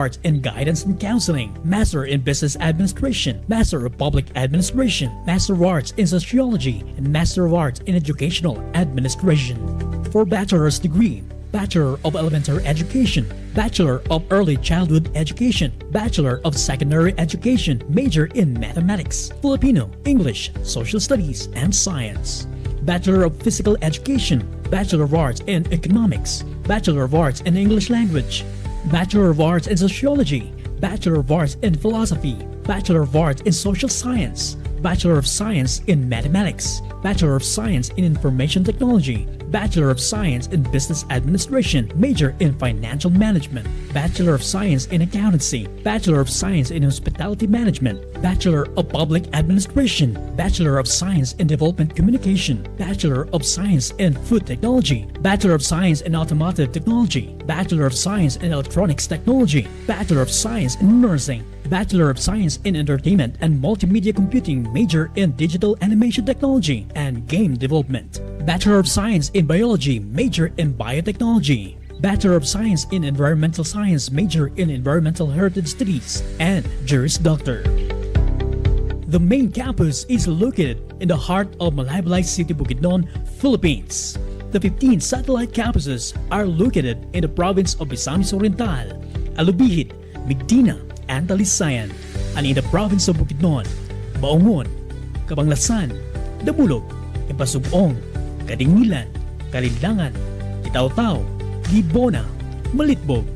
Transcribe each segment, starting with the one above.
Arts in Guidance and Counseling, Master in Business Administration, Master of Public Administration, Master of Arts in Sociology, and Master of Arts in Educational Administration. For bachelor's degree, Bachelor of Elementary Education, Bachelor of Early Childhood Education, Bachelor of Secondary Education, major in Mathematics, Filipino, English, Social Studies, and Science. Bachelor of Physical Education, Bachelor of Arts in Economics, Bachelor of Arts in English Language, Bachelor of Arts in Sociology, Bachelor of Arts in Philosophy, Bachelor of Arts in Social Science, Bachelor of Science in Mathematics, Bachelor of Science in Information Technology, Bachelor of Science in Business Administration, major in Financial Management, Bachelor of Science in Accountancy, Bachelor of Science in Hospitality Management, Bachelor of Public Administration, Bachelor of Science in Development Communication, Bachelor of Science in Food Technology, Bachelor of Science in Automotive Technology, Bachelor of Science in Electronics Technology, Bachelor of Science in Nursing, Bachelor of Science in Entertainment and Multimedia Computing, major in Digital Animation Technology and Game Development, Bachelor of Science in Biology, major in Biotechnology, Bachelor of Science in Environmental Science, major in Environmental Heritage Studies, and Juris Doctor. The main campus is located in the heart of Malaybalay City, Bukidnon, Philippines. The 15 satellite campuses are located in the province of Misamis Oriental, Alubihid, Migdina, and Talisayan, and in the province of Bukidnon, Baongon, Cabanglasan, Damulog, Impasugong, Kadingilan, Kalindangan, Itaw-Taw, Libona, Malitbog,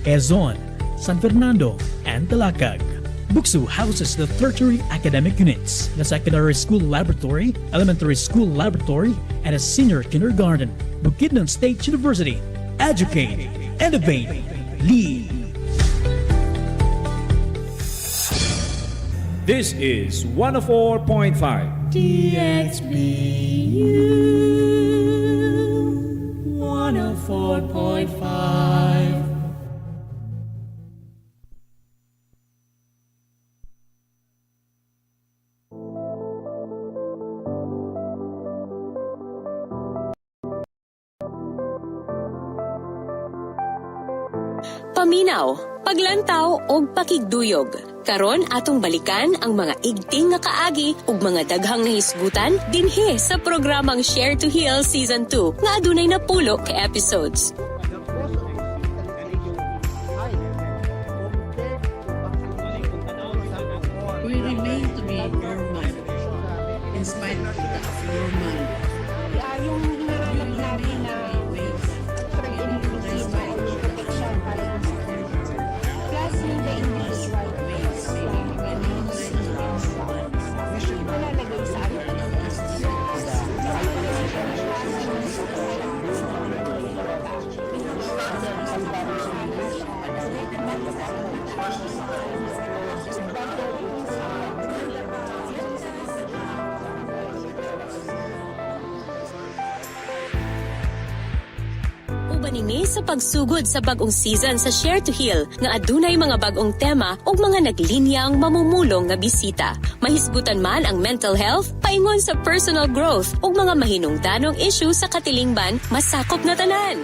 Quezon, San Fernando, and Talakag. BukSU houses the tertiary academic units, the secondary school laboratory, elementary school laboratory, and a senior kindergarten. Bukidnon State University. Educate, innovate, lead. This is 104.5 DXBU 104.5. Paminaw, paglantaw o pakigduyog. Karon atong balikan ang mga igting nga kaagi ug mga daghang nahisgutan dinhi sa programang Share to Heal Season 2 nga adunay napulo ka episodes. We remain to be normal in spite of the abnormal. Yung hinahanap natin na protection para plus yung the individual ways malalagay sa atin. Ubanini sa pagsugod sa bagong season sa Share to Heal nga adunay mga bagong tema ug mga naglinyang mamumulong nga bisita. Mahisgutan man ang mental health, paingon sa personal growth ug mga mahinungdanong issue sa katilingban, masakop na tanan.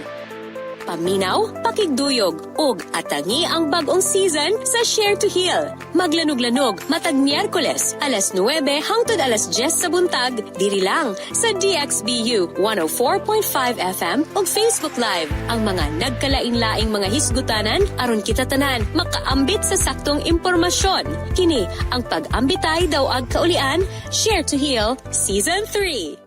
Paminaw, pakigduyog, ug atangi ang bagong season sa Share to Heal. Maglanog-lanog matag Miyerkules, alas 9 hangtod alas 10 sa buntag, diri lang sa DXBU 104.5 FM ug Facebook Live. Ang mga nagkalain-laing mga hisgutanan aron kita tanan makaambit sa saktong impormasyon. Kini ang pag-ambitay daw ag kaulian, Share to Heal Season 3.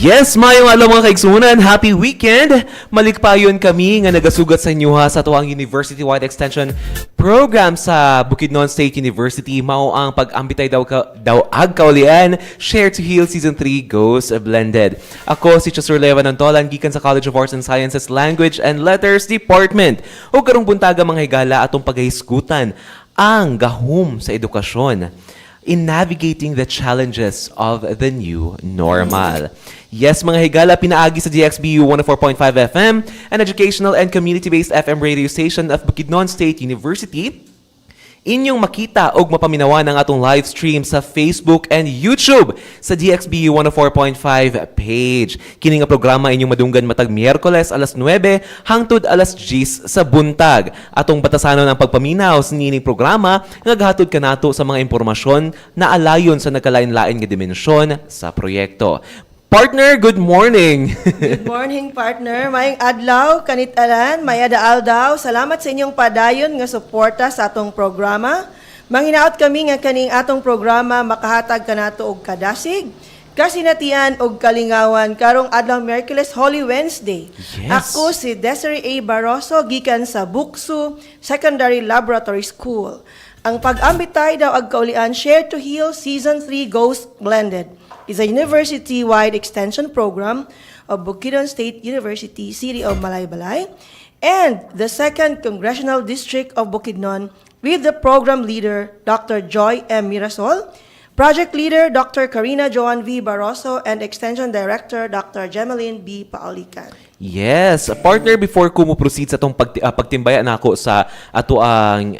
Yes, mayong alam mga kaigsunan, happy weekend! Malikpayon kami nga nagasugat sa inyo sa tuwang university-wide extension program sa Bukidnon State University. Mao ang pag-ambitay daw ag kaulian, Share to Heal Season 3 Goes Blended. Ako si Chaseur Ontolan, gikan sa College of Arts and Sciences Language and Letters Department. O karong buntaga mga higala atong paghisgutan ang gahom sa edukasyon in navigating the challenges of the new normal. Yes, mga higala, pinaagi sa DXBU 104.5 FM, an educational and community-based FM radio station of Bukidnon State University. Inyong makita og mapaminawan ang atong live stream sa Facebook and YouTube sa DXBU 104.5 page. Kini nga programa inyong madunggan matag Miyerkules alas 9 hangtod alas 10 sa buntag. Atong batasanon ang pagpaminaw sa nining programa nga gahatod kanato sa mga impormasyon na alayon sa nagkalain-lain nga dimensyon sa proyekto. Partner, good morning. Good morning, partner. Mayong adlaw, kanit-alan, mayada aldaw. Salamat sa inyong padayon nga suporta sa atong programa. Manghinaot kami nga kaning atong programa makahatag kanato og kadasig, kasinatian og kalingawan karong adlaw Miyerkules Holy Wednesday. Yes. Ako si Desiree Barroso gikan sa BukSU Secondary Laboratory School. Ang pag-ambitay daw ag kaulian Share to Heal Season 3 Ghost Blended is a university-wide extension program of Bukidnon State University, City of Malaybalay, and the 2nd Congressional District of Bukidnon with the program leader, Dr. Joy M. Mirasol, project leader, Dr. Karina Joan V. Barroso, and extension director, Dr. Gemeline B. Paulican. Yes, partner, before ko mo proceed sa itong pagtimbaya na ako sa ato ang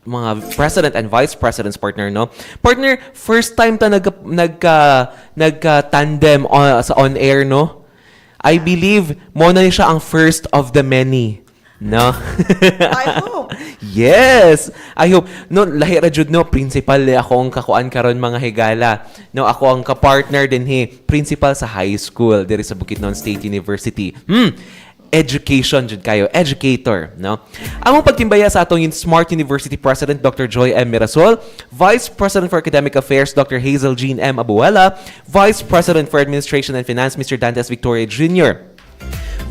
mga president and vice presidents, partner, no? Partner, first time ta nagka-tandem sa on-air, no? I believe mo na siya ang first of the many, no? I hope. Yes! I hope. No, lahi ra jud, no? Principal ako ang kakuan karon mga higala. No, ako ang ka-partner din principal sa high school diri sa Bukidnon State University. Education jud kayo, educator, no? Among pagtimbaya sa atong Smart University President Dr. Joy M. Mirasol, Vice President for Academic Affairs Dr. Hazel Jean M. Abuela, Vice President for Administration and Finance Mr. Dantes Victoria Jr.,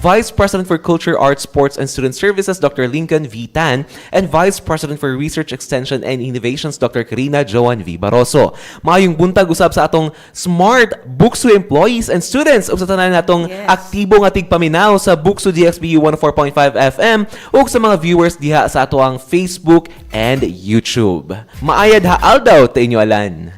Vice President for Culture, Arts, Sports, and Student Services, Dr. Lincoln V. Tan, and Vice President for Research, Extension, and Innovations, Dr. Karina Joan V. Barroso. Maayong buntag usab sa atong smart BukSU employees and students ug sa tanan natong aktibo nga tigpaminaw sa BukSU-dxBU 104.5 FM ug sa mga viewers diha sa ato ang Facebook and YouTube. Maayad haal daw ta inyo alan.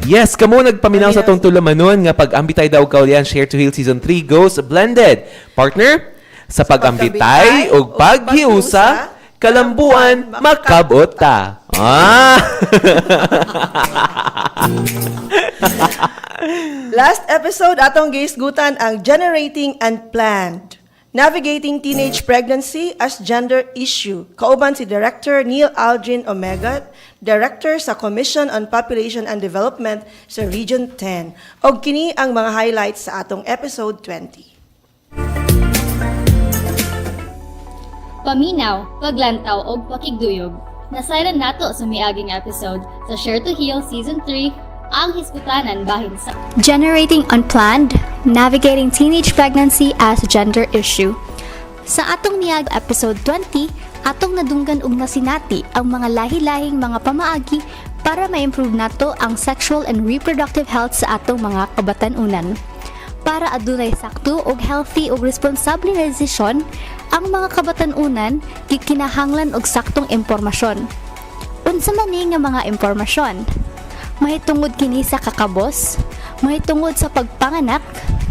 Yes, kamo nagpaminaw sa tong tulamanon nga pag-ambitay daw kaulian Share to Heal Season 3 Ghost Blended. Partner, sa pag-ambitay ug paghiusa, kalambuan makabot ta. Last episode atong giisgutan ang Generating Unplanned, Navigating Teenage Pregnancy as Gender Issue. Kauban si Director Neil Aldrin Omega, Director sa Commission on Population and Development sa Region 10. Og kini ang mga highlights sa atong episode 20. Paminaw, paglantaw o pakigduyog. Nasayran nato sa miaging episode sa Share to Heal Season 3 ang hisgutanan bahin sa Generating Unplanned, Navigating Teenage Pregnancy as Gender Issue. Sa atong miag episode 20, atong nadunggan og nasinati ang mga lahi-lahing mga pamaagi para ma-improve nato ang sexual and reproductive health sa atong mga kabatan-unan. Para adunay sakto og healthy og responsable nga desisyon, ang mga kabatan-unan gikinahanglan og saktong impormasyon. Unsa man ni nga mga impormasyon? Mahitungod kini sa kakabos, mahitungod sa pagpanganak,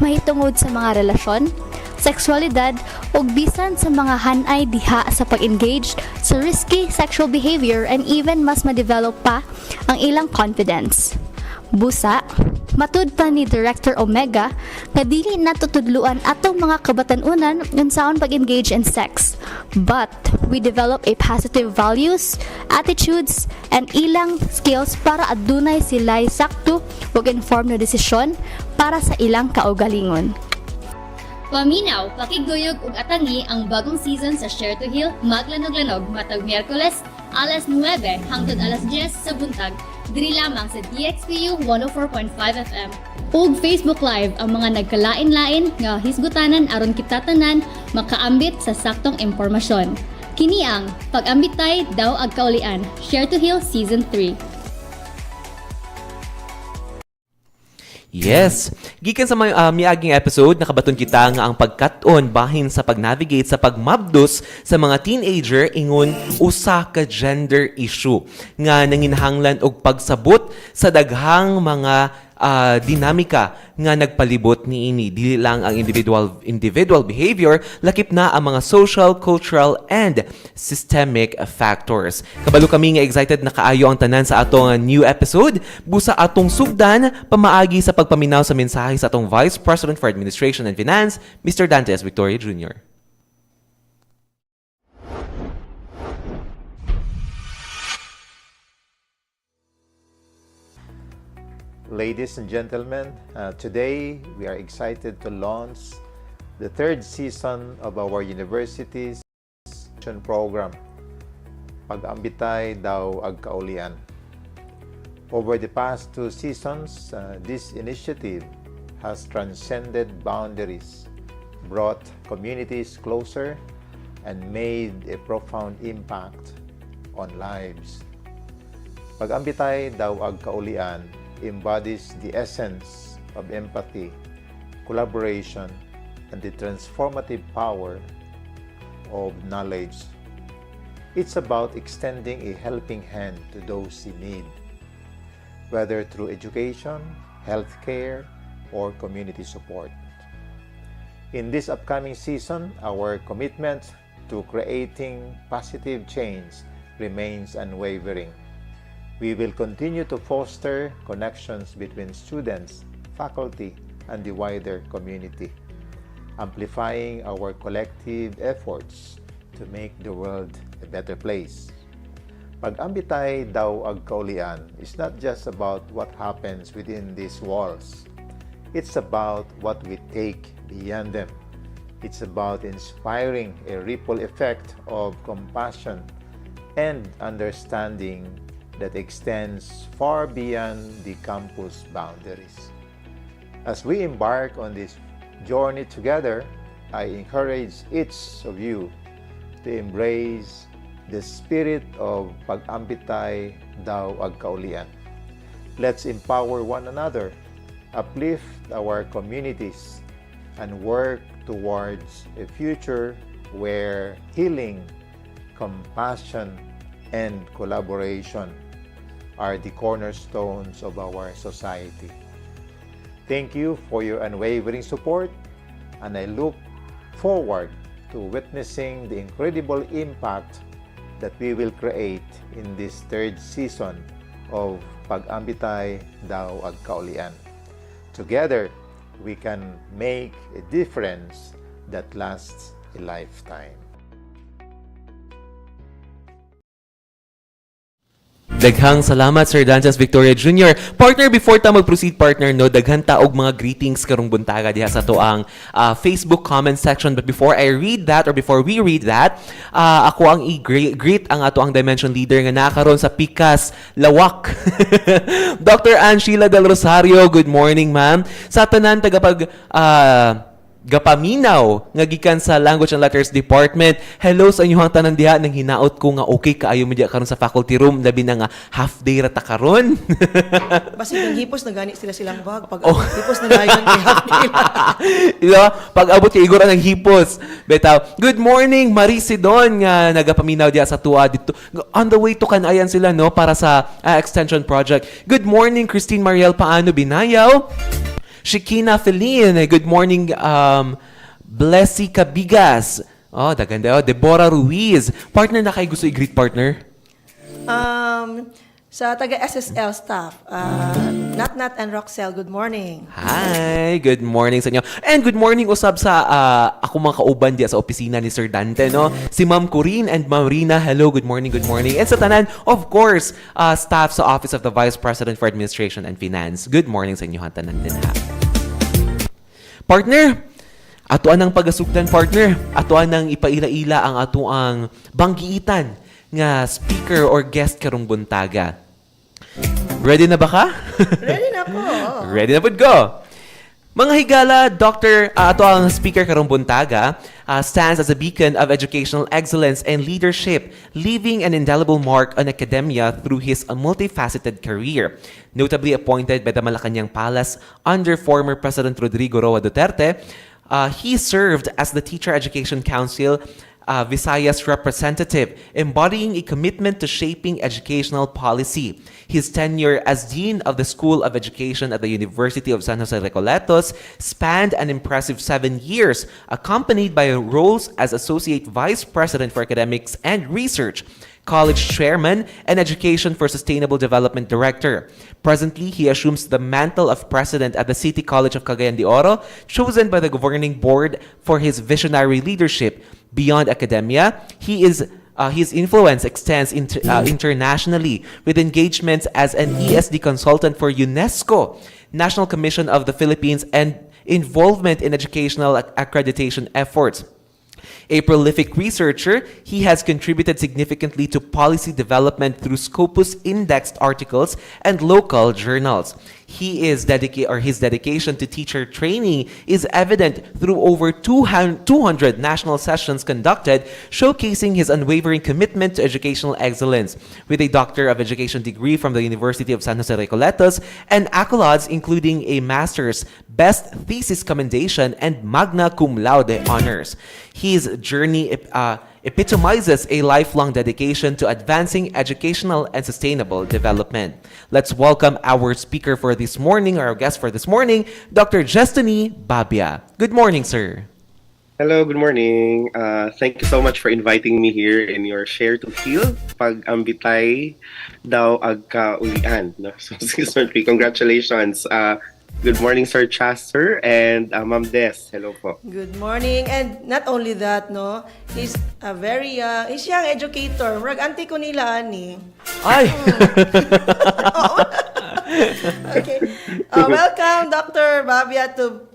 mahitungod sa mga relasyon, sexualidad, ug bisan sa mga hanay diha sa pag-engage sa risky sexual behavior and even mas ma-develop pa ang ilang confidence. Busa, matud pa ni Director Omega nga dili natutudluan atong mga kabatan-unan unsaon pag-engage in sex, but we develop a positive values, attitudes, and ilang skills para adunay sila'y sakto ug informed na desisyon para sa ilang kaugalingon. Paminaw, pakigduyog ug atangi ang bagong season sa Share to Heal maglanog-lanog matag Miyerkules alas 9 hangtod alas 10 sa buntag diri lamang sa DXBU 104.5 FM ug Facebook Live ang mga nagkalain-lain nga hisgutanan aron kita tanan makaambit sa saktong impormasyon. Kini ang pag-ambitay daw ag kaulian Share to Heal Season 3. Yes. Gikan sa miaging episode, nakabaton kita nga ang pagkat-on bahin sa pag-navigate sa pagmabdos sa mga teenager ingon usa ka gender issue nga nanginhanglan og pagsabot sa daghang mga dinamika nga nagpalibot niini. Dili lang ang individual behavior, lakip na ang mga social, cultural, and systemic factors. Kabalo kami nga excited na kaayo ang tanan sa atong new episode. Busa atong sugdan, pamaagi sa pagpaminaw sa mensahe sa atong Vice President for Administration and Finance, Mr. Dantes Victoria Jr. Ladies and gentlemen, today we are excited to launch the third season of our university's program, Pag-ambitay daw ag kaulian. Over the past 2 seasons, this initiative has transcended boundaries, brought communities closer, and made a profound impact on lives. Pag-ambitay daw ag kaulian embodies the essence of empathy, collaboration, and the transformative power of knowledge. It's about extending a helping hand to those in need, whether through education, healthcare, or community support. In this upcoming season, our commitment to creating positive change remains unwavering. We will continue to foster connections between students, faculty, and the wider community, amplifying our collective efforts to make the world a better place. Pag-ambitay daw ag kaulian is not just about what happens within these walls. It's about what we take beyond them. It's about inspiring a ripple effect of compassion and understanding that extends far beyond the campus boundaries. As we embark on this journey together, I encourage each of you to embrace the spirit of pag-ambitay daw ag kaulian. Let's empower one another, uplift our communities, and work towards a future where healing, compassion, and collaboration are the cornerstones of our society. Thank you for your unwavering support, and I look forward to witnessing the incredible impact that we will create in this third season of Pag-ambitay daw ag kaulian. Together, we can make a difference that lasts a lifetime. Daghang salamat, Sir Dantes Victoria Jr. Partner, before ta mag-proceed, partner, no, daghan ta og mga greetings karong buntaga diha sa to ang Facebook comment section. But before I read that, or before we read that, ako ang i-greet ang ato ang Dimension Leader nga nakaroon sa Pikas, Lawak. Dr. Ann Sheila Del Rosario, good morning, ma'am. Sa tanan tagapag gapaminaw nga gikan sa Language and Letters Department. Hello sa inyong tanan diha, nang hinaot ko nga okay kaayo mo diha karon sa faculty room, labi na nga half day ra ta karon. Basta ng hipos na gani sila silang bag. Pag hipos na gani half day. Pag abot kay Igor ang hipos. Betaw, good morning Marisidon nga nagapaminaw diha sa tuwa dito. On the way to Cagayan sila, no, para sa extension project. Good morning Christine Mariel Paano Binayaw. Shikina Feline, good morning, Blessy Cabigas. Oh, daganda. Deborah Ruiz. Partner na kayo gusto i-greet, partner? Sa taga-SSL staff, Nat and Roxelle, good morning. Hi, good morning sa inyo. And good morning usab sa ako mga kauban diya sa opisina ni Sir Dante, no? Si Ma'am Corinne and Ma'am Rina, hello, good morning, good morning. And sa tanan, of course, staff sa Office of the Vice President for Administration and Finance. Good morning sa inyo tanan din ha. Partner, atuan ang pagasugdan, partner. Atuan ang ipaila-ila ang atuang banggiitan nga speaker or guest karong buntaga. Ready na ba ka? Ready na po. Ready na po go. Mga higala, Dr. ato ang speaker karong buntaga stands as a beacon of educational excellence and leadership, leaving an indelible mark on academia through his multifaceted career. Notably appointed by the Malacanang Palace under former President Rodrigo Roa Duterte, he served as the Teacher Education Council Visayas representative, embodying a commitment to shaping educational policy. His tenure as Dean of the School of Education at the University of San Jose Recoletos spanned an impressive 7 years, accompanied by roles as Associate Vice President for Academics and Research, College Chairman, and Education for Sustainable Development Director. Presently, he assumes the mantle of President at the City College of Cagayan de Oro, chosen by the governing board for his visionary leadership. Beyond academia, his influence extends internationally with engagements as an ESD consultant for UNESCO, National Commission of the Philippines, and involvement in educational accreditation efforts. A prolific researcher, he has contributed significantly to policy development through Scopus indexed articles and local journals. His dedication to teacher training is evident through over 200 national sessions conducted, showcasing his unwavering commitment to educational excellence. With a Doctor of Education degree from the University of San Jose Recoletos and accolades including a Master's, Best Thesis Commendation, and Magna Cum Laude honors. His journey epitomizes a lifelong dedication to advancing educational and sustainable development. Let's welcome our speaker for this morning, or our guest for this morning, Dr. Jestoni Babia. Good morning, sir. Hello, good morning. Thank you so much for inviting me here in your Share to Feel. Pag-ambitay daw agkaulian. No? So, Season 3, congratulations. Good morning, Sir Chaseur and Ma'am Des. Hello po. Good morning. And not only that, no, he's a very he's young educator. Murag auntie ko nila ani. Ay! Okay. Welcome, Dr. Babia, to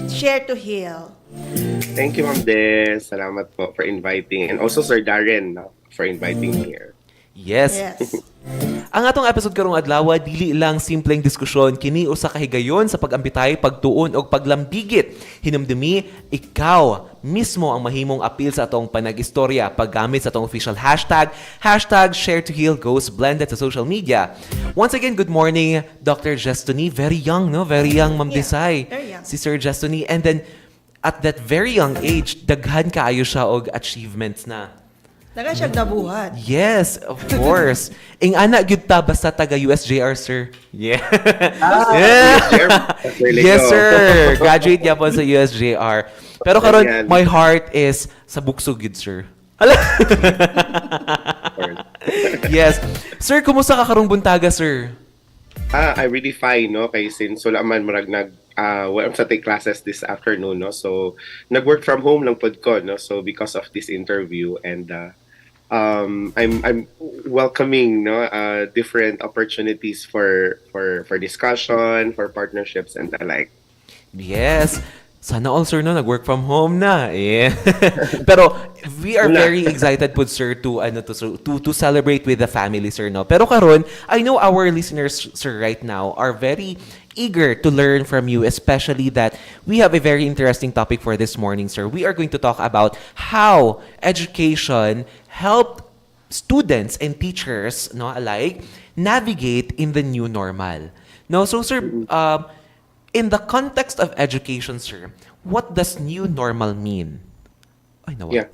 Share to Heal. Thank you, Ma'am Des. Salamat po for inviting. And also, Sir Darren, no, for inviting me here. Yes. Ang atong episode karong adlaw dili lang simpleng diskusyon kini usa ka higayon sa pag-ambitay, pagtuon og paglambigit. Hinumdumi ikaw mismo ang mahimong appeal sa atong panag-istorya paggamit sa atong official hashtag #ShareToHealGoesBlended sa social media. Once again, good morning, Dr. Jestoni. Very young, no? Very young, Ma'am Desai. Very young. Si Sir Jestoni. And then at that very young age, daghan kaayo siya og achievements na. Naga siya nabuhat. Yes, of course. Ing ana gyud ta basta taga USJR, sir. Yeah. That's really Yes, go. sir. Graduate niya po sa USJR. Pero karon my heart is sa BukSU gyud, sir. Hala. Yes. Sir, kumusta ka karong buntaga, sir? I really fine, no? Kay since wala man marag wala sa take classes this afternoon, no? So, nag-work from home lang pod ko, no? So, because of this interview and I'm welcoming, no, different opportunities for discussion, for partnerships and the like. Yes. Sana all, sir, no, nag-work from home na. Yeah. Pero we are very excited po, sir, to celebrate with the family, sir, no. Pero karon, I know our listeners, sir, right now are very eager to learn from you, especially that we have a very interesting topic for this morning, sir. We are going to talk about how education helped students and teachers, no, alike navigate in the new normal. No, so, sir, in the context of education, sir, what does new normal mean? Ay, nawa. Yeah.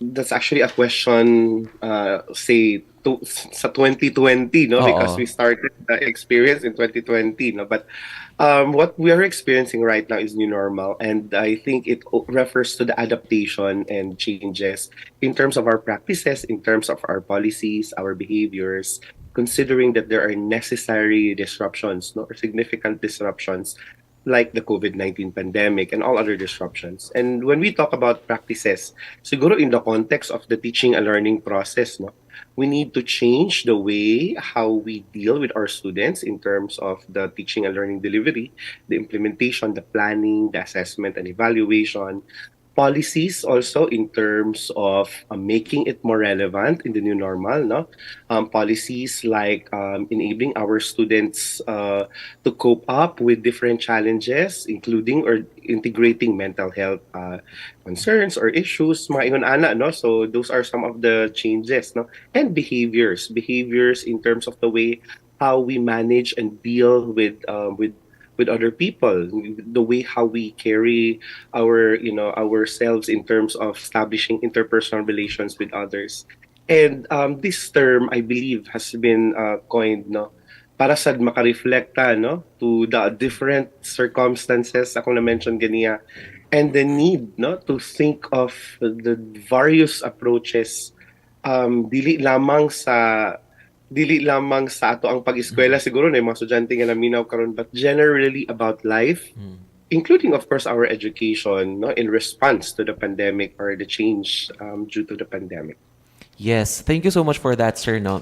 That's actually a question, say, sa 2020, no? Because we started the experience in 2020, no? But what we are experiencing right now is new normal, and I think it refers to the adaptation and changes in terms of our practices, in terms of our policies, our behaviors, considering that there are necessary disruptions, no, or significant disruptions like the COVID-19 pandemic and all other disruptions. And when we talk about practices, siguro in the context of the teaching and learning process, no, we need to change the way how we deal with our students in terms of the teaching and learning delivery, the implementation, the planning, the assessment and evaluation, policies also in terms of making it more relevant in the new normal, no? Policies like enabling our students to cope up with different challenges, including or integrating mental health concerns or issues, mga ingon ana, no? So those are some of the changes, no? And behaviors in terms of the way how we manage and deal with with other people, the way how we carry ourselves in terms of establishing interpersonal relations with others. And this term, I believe, has been coined, no, para sad makareflecta, no, to the different circumstances akong na-mention ganiya, and the need, no, to think of the various approaches, dili lamang sa ato ang pag-eskwela siguro na yung mga estudyante nga naminaw karon, but generally about life, including of course our education, no, in response to the pandemic or the change due to the pandemic. Yes, thank you so much for that, sir. No,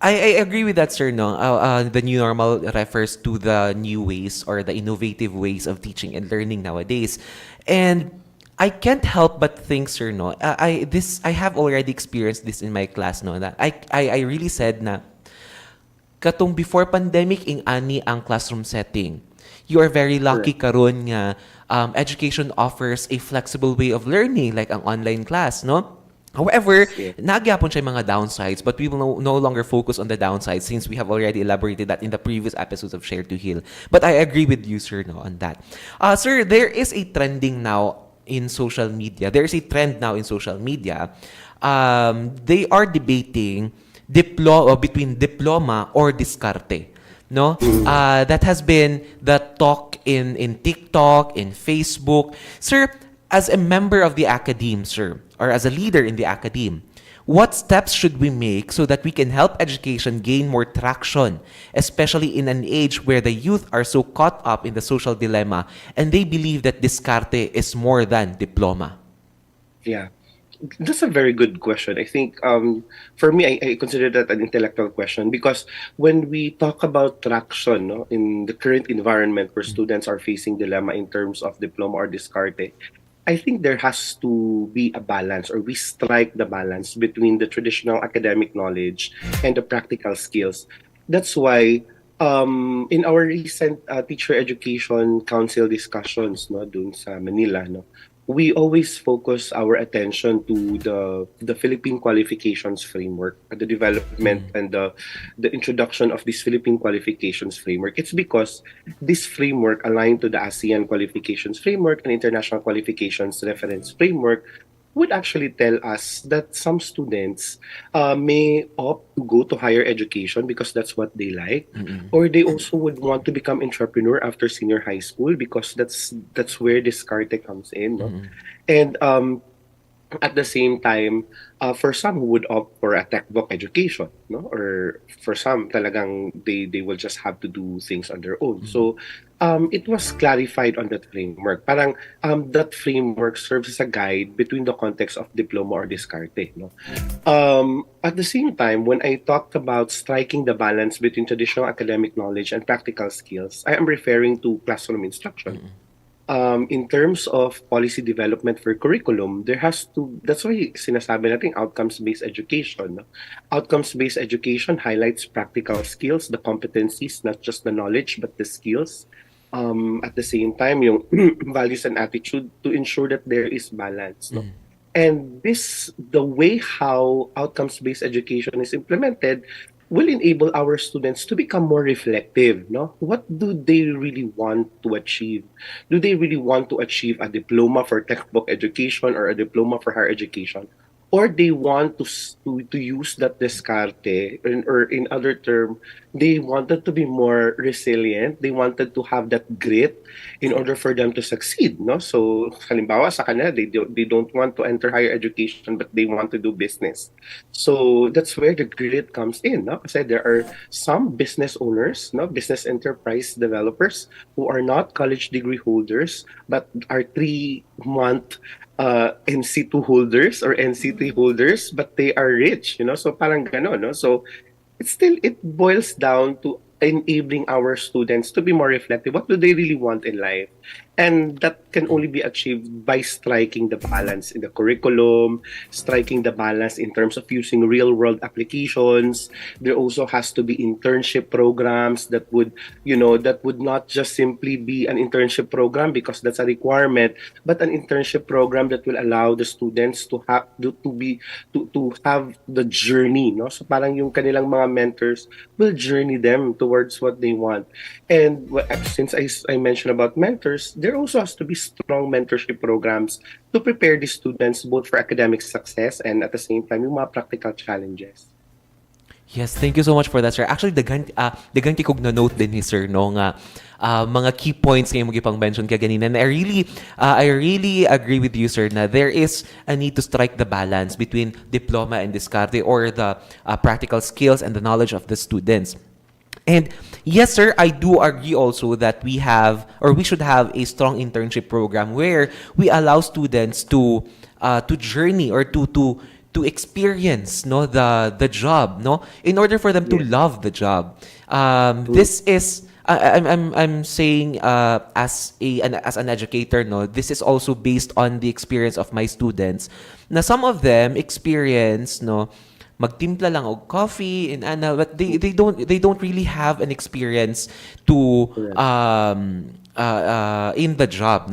I agree with that, sir. No, the new normal refers to the new ways or the innovative ways of teaching and learning nowadays, and I can't help but think, sir. No, I have already experienced this in my class. No, that I really said na katong before pandemic ing ani ang classroom setting. You are very lucky karon nga education offers a flexible way of learning like ang online class, no? However, nagyapon siya mga downsides, but we will no longer focus on the downsides since we have already elaborated that in the previous episodes of Share to Heal. But I agree with you, sir, no, on that. Sir, there is a trending now in social media. There is a trend now in social media. They are debating between diploma or diskarte. No, that has been the talk in TikTok, in Facebook, sir. As a member of the academe, sir, or as a leader in the academe, what steps should we make so that we can help education gain more traction, especially in an age where the youth are so caught up in the social dilemma and they believe that diskarte is more than diploma? Yeah, that's a very good question. I think for me, I consider that an intellectual question because when we talk about traction, no, in the current environment where students are facing dilemma in terms of diploma or diskarte, I think there has to be a balance, or we strike the balance between the traditional academic knowledge and the practical skills. That's why in our recent teacher education council discussions, no, dun sa Manila, no, we always focus our attention to the Philippine qualifications framework, the development and the introduction of this Philippine qualifications framework. It's because this framework aligned to the ASEAN qualifications framework and international qualifications reference framework would actually tell us that some students may opt to go to higher education because that's what they like, or they also would want to become entrepreneur after senior high school because that's where this carte comes in, no? And at the same time, for some who would opt for a textbook education, no, or for some talagang they will just have to do things on their own. So it was clarified on that framework. Parang that framework serves as a guide between the context of diploma or diskarte, no. At the same time, when I talked about striking the balance between traditional academic knowledge and practical skills, I am referring to classroom instruction. In terms of policy development for curriculum, there has to, that's why sinasabi natin outcomes-based education. No? Outcomes-based education highlights practical skills, the competencies, not just the knowledge, but the skills. At the same time, yung values and attitude to ensure that there is balance. No? And this, the way how outcomes-based education is implemented, will enable our students to become more reflective, no? What do they really want to achieve? Do they really want to achieve a diploma for textbook education or a diploma for higher education? Or they want to use that diskarte, or in other term, they wanted to be more resilient. They wanted to have that grit in order for them to succeed, no? So, halimbawa sa kanila, they don't want to enter higher education, but they want to do business. So that's where the grit comes in, no? Kasi there are some business owners, no, business enterprise developers who are not college degree holders, but are 3-month NC2 holders or NC3 holders, but they are rich, you know, so parang gano'n, no? So it boils down to enabling our students to be more reflective. What do they really want in life? And that can only be achieved by striking the balance in the curriculum, striking the balance in terms of using real-world applications. There also has to be internship programs that would, that would not just simply be an internship program because that's a requirement, but an internship program that will allow the students to have to have the journey, no? So parang yung kanilang mga mentors will journey them towards what they want. And since I mentioned about mentors, there also has to be strong mentorship programs to prepare the students both for academic success and at the same time yung mga practical challenges. Yes, thank you so much for that, sir. Actually, dagan kog na note din ni sir no nga mga key points nga mo gipang mention ka ganina. And I really agree with you, sir, na there is a need to strike the balance between diploma and discarte, or the practical skills and the knowledge of the students. And yes, sir, I do agree also that we should have a strong internship program where we allow students to journey, or to experience the job, in order for them to love the job. This is I'm saying as an educator, this is also based on the experience of my students, na some of them experience magtimpla lang og coffee and but they don't really have an experience to in the job,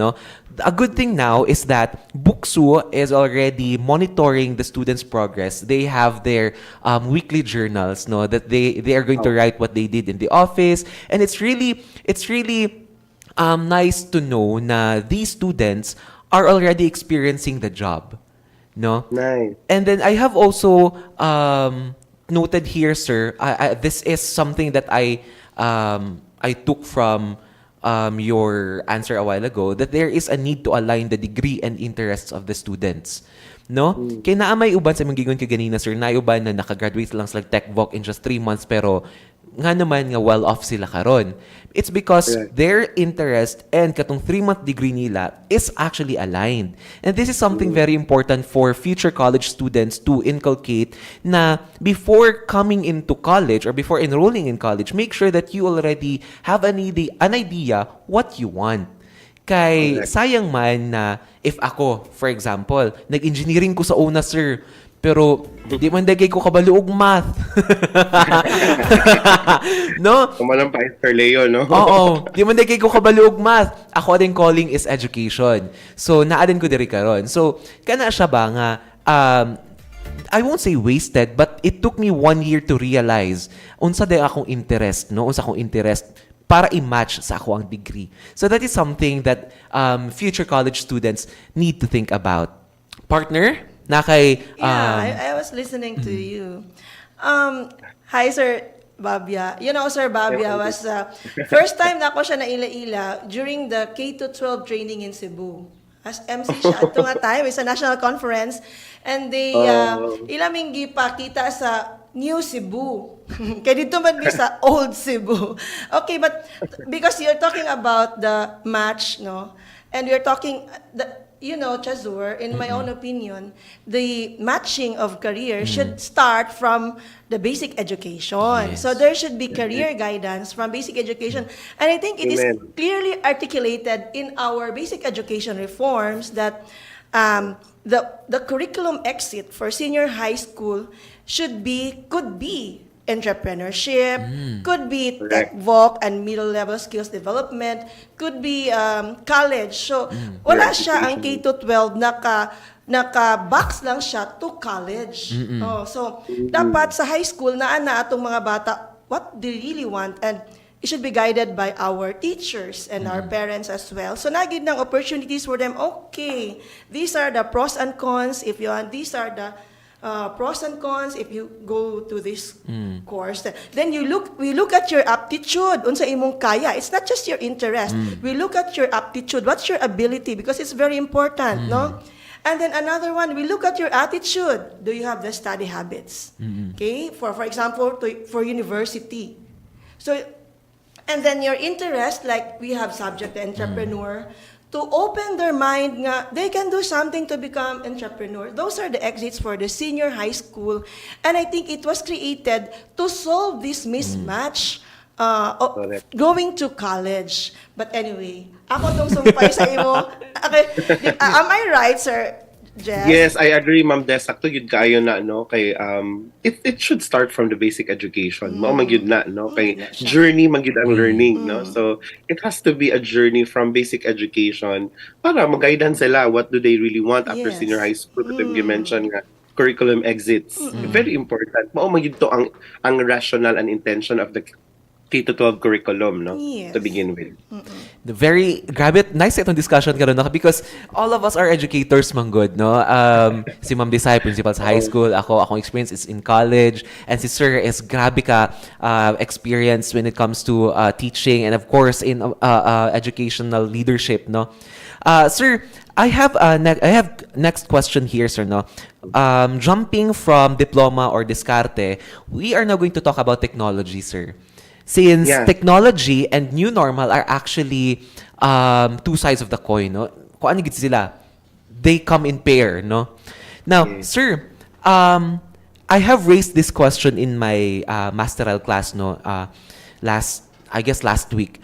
A good thing now is that BukSU is already monitoring the students' progress. They have their weekly journals, that they are going to write what they did in the office, and it's really nice to know na these students are already experiencing the job, Nice. And then I have also noted here, sir. This is something that I took from your answer a while ago, that there is a need to align the degree and interests of the students. Kaya naamay uban sa mga gigon ka ganina, sir, na uban na nakagraduate lang sa TechVoc in just 3 months, pero nga naman nga well-off sila karon. It's because their interest and katong 3-month degree nila is actually aligned. And this is something very important for future college students to inculcate, na before coming into college or before enrolling in college, make sure that you already have an idea what you want. Kay sayang man na if ako, for example, nag-engineering ko sa una, sir, pero di man dagay ko kabalo og math. Kumalang pa Sir Leo, Oo, di man dagay ko kabalo og math. Ako din calling is education. So naadin ko diri karon. So kana siya ba nga I won't say wasted, but it took me 1 year to realize unsa day akong interest, unsa akong interest para i-match sa ako ang degree. So that is something that future college students need to think about. Partner? I was listening to you. Hi, Sir Babia. Sir Babia was first time na ako siya na ila-ila during the K-12 training in Cebu. As MC siya at nga time, it's a national conference, and they ilaming gipakita sa New Cebu. Kaya dito man sa Old Cebu. Okay, but because you're talking about the match, and we're talking Chaseur, in my own opinion, the matching of career should start from the basic education. Yes. So there should be career guidance from basic education. And I think it is clearly articulated in our basic education reforms that the curriculum exit for senior high school could be entrepreneurship, could be TechVoc and middle-level skills development, could be college. So, wala siya ang K-12 naka-box lang siya to college. So, dapat sa high school na atong mga bata what they really want, and it should be guided by our teachers and our parents as well. So, nagid ng opportunities for them. Okay, these are the pros and cons. If you want, these are the pros and cons if you go to this course. Then we look at your aptitude, unsa imong kaya. It's not just your interest. We look at your aptitude, what's your ability, because it's very important, And then another one, we look at your attitude. Do you have the study habits? Okay, for example, for university. So, and then your interest, like we have subject entrepreneur, to open their mind nga they can do something to become entrepreneur. Those are the exits for the senior high school, and I think it was created to solve this mismatch going to college. But anyway, ako tong sumpay sa imo. Okay, am I right, Sir Jess? Yes, I agree, Ma'am Des. Sakto yun kaayo na, kay, it should start from the basic education. Mao man yun na, kay journey man yun ang learning, So, it has to be a journey from basic education para mag-guidan sila what do they really want after senior high school. You mentioned nga, curriculum exits. Very important. Mao man yun to ang rational and intention of the K-12 curriculum, no? Yes. To begin with. Grabe, nice itong discussion karon no? Because all of us are educators, manggod, no? Si Ma'am Desiree, principal sa high school. Akong experience is in college. And si Sir is grabe ka experience when it comes to teaching and of course in educational leadership, no? Sir, I have next question here, sir, no? Jumping from diploma or diskarte, we are now going to talk about technology, sir. Since technology and new normal are actually two sides of the coin, no? Kung ano gid sila, they come in pair, no? Now, sir, I have raised this question in my masteral class, no? Last week.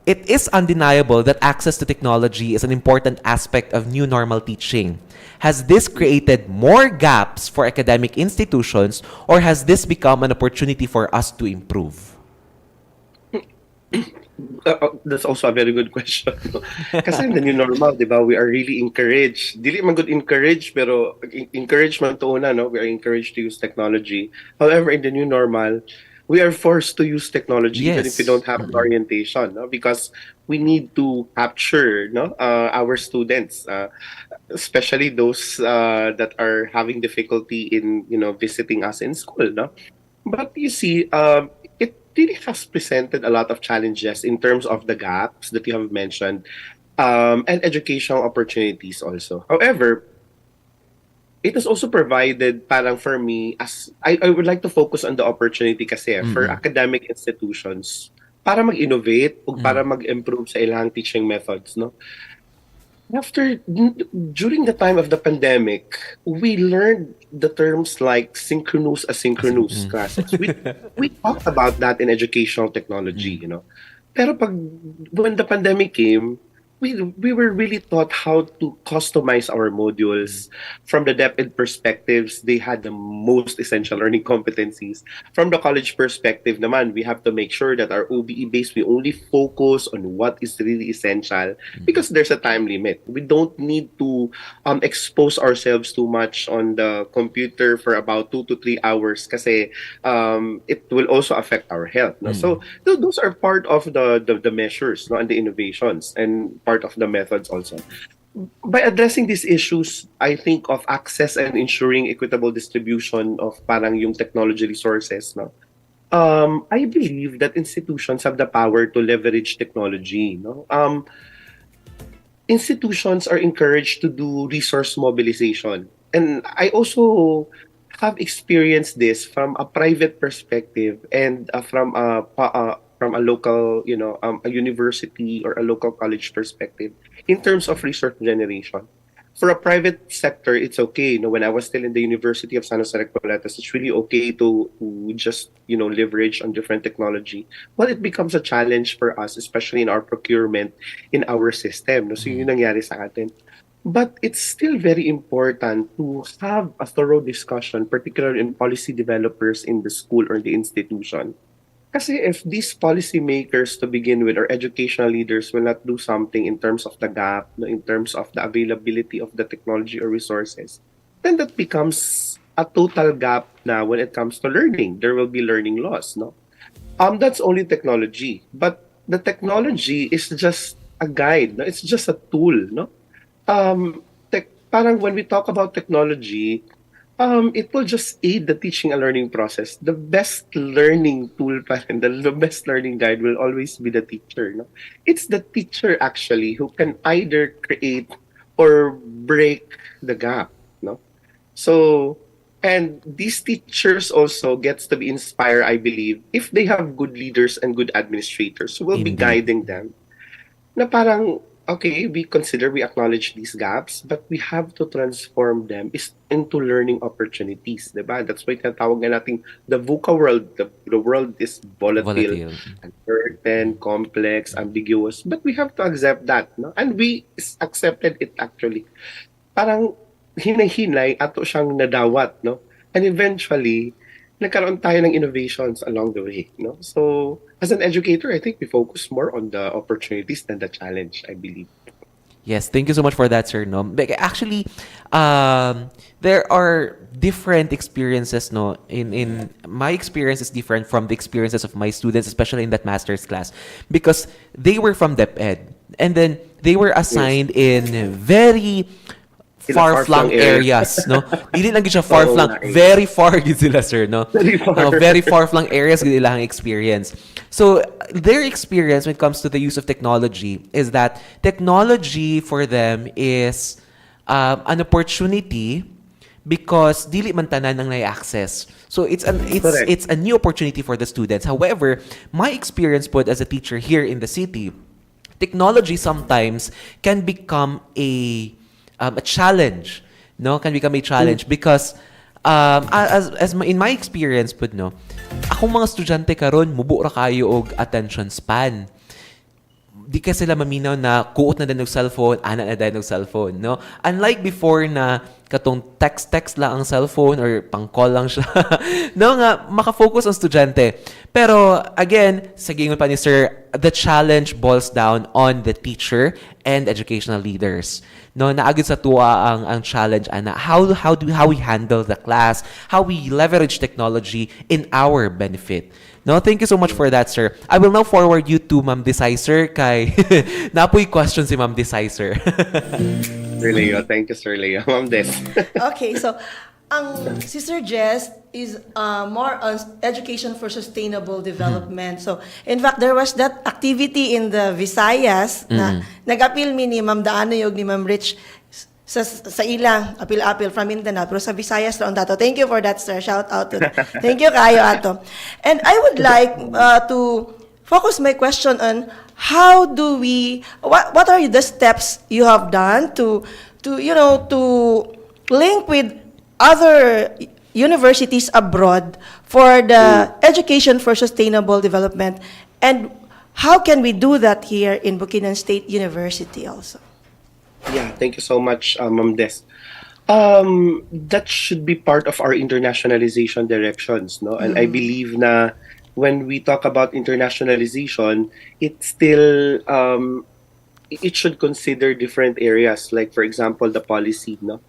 It is undeniable that access to technology is an important aspect of new normal teaching. Has this created more gaps for academic institutions, or has this become an opportunity for us to improve? That's also a very good question. Kasi in the new normal, di ba, we are really encouraged. Dili man good encouraged, pero encouragement to una, no? We are encouraged to use technology. However, in the new normal, we are forced to use technology even if we don't have an orientation, no? Because we need to capture, no, our students, especially those that are having difficulty in, visiting us in school, no? But you see, it really has presented a lot of challenges in terms of the gaps that you have mentioned, and educational opportunities also. However, it has also provided, parang for me, as I would like to focus on the opportunity kasi for academic institutions para mag-innovate o para mag-improve sa ilang teaching methods, no? During the time of the pandemic, we learned the terms like synchronous, asynchronous classes. We talked about that in educational technology, Pero when the pandemic came, we were really taught how to customize our modules. From the DepEd perspectives, they had the most essential learning competencies. From the college perspective naman, we have to make sure that our OBE base, we only focus on what is really essential because there's a time limit. We don't need to expose ourselves too much on the computer for about 2 to 3 hours kasi it will also affect our health. No? So those are part of the measures, no, and the innovations and part of the methods also. By addressing these issues, I think of access and ensuring equitable distribution of parang yung technology resources. No? I believe that institutions have the power to leverage technology. No? Institutions are encouraged to do resource mobilization. And I also have experienced this from a private perspective and from a local, a university or a local college perspective in terms of resource generation. For a private sector, it's okay. When I was still in the University of San Jose Recoletos, it's really okay to just, leverage on different technology. But it becomes a challenge for us, especially in our procurement, in our system. No? So yun nangyari sa atin. But it's still very important to have a thorough discussion, particularly in policy developers in the school or the institution. Kasi if these policymakers to begin with or educational leaders will not do something in terms of the gap, in terms of the availability of the technology or resources, then that becomes a total gap now when it comes to learning. There will be learning loss, no? That's only technology. But the technology is just a guide, no? It's just a tool, no? Parang when we talk about technology, it will just aid the teaching and learning process. The best learning tool and the best learning guide will always be the teacher. No? It's the teacher actually who can either create or break the gap. No? So, and these teachers also gets to be inspired, I believe, if they have good leaders and good administrators who will be guiding them. Na parang, okay, we acknowledge these gaps, but we have to transform them into learning opportunities, diba? That's why tinatawag nga natin the VUCA world. The world is volatile, uncertain, complex, ambiguous, but we have to accept that, no? And we accepted it actually. Parang hinay-hinay ato siyang nadawat, no? And eventually, nagkaroon tayo ng innovations along the way, no? So, as an educator, I think we focus more on the opportunities than the challenge, I believe. Yes, thank you so much for that, sir. No, actually, there are different experiences. No, in my experience is different from the experiences of my students, especially in that master's class, because they were from DepEd, and then they were assigned in very far-flung areas, no? Dili lang gid siya far-flung, very far gid sila, sir, no? Very far-flung areas gid ilang experience. So, their experience when it comes to the use of technology is that technology for them is an opportunity because dili man tanan ang nai-access. So, it's a new opportunity for the students. However, my experience po as a teacher here in the city, technology sometimes can become a challenge, no? Can become a challenge because in my experience pud, no, akong mga estudyante karon mubo ra kayo og attention span. Di ka sila maminaw na kuot na din ng cellphone, ana na din ng cellphone, no? Unlike before na katong text lang ang cellphone or pang-call lang siya. No nga, makafocus ang estudyante. Pero again, sa gingon pa ni Sir, the challenge boils down on the teacher and educational leaders. No, naagid sa tuwa ang challenge ana how we handle the class, how we leverage technology in our benefit. No, thank you so much for that, sir. I will now forward you to Ma'am Desiree, sir, kay napoy question si Ma'am Desiree, sir. Sir Leo, thank you, Sir Leo. Ma'am Des. Okay, so ang si Sir Jess is more on education for sustainable development. So, in fact, there was that activity in the Visayas na nag-appeal ni Ma'am Daano yung ni Ma'am Rich sa ilang apil-apil from Mindanao, pero sa Visayas raon dato. Thank you for that, sir. Shout out to thank you kayo ato. And I would like to focus my question on how do we what are the steps you have done to link with other universities abroad for the education for sustainable development, and how can we do that here in Bukidnon State University also? Yeah, thank you so much, Ma'am Des. That should be part of our internationalization directions, no? And I believe na when we talk about internationalization, it still it should consider different areas. Like for example, the policy, no?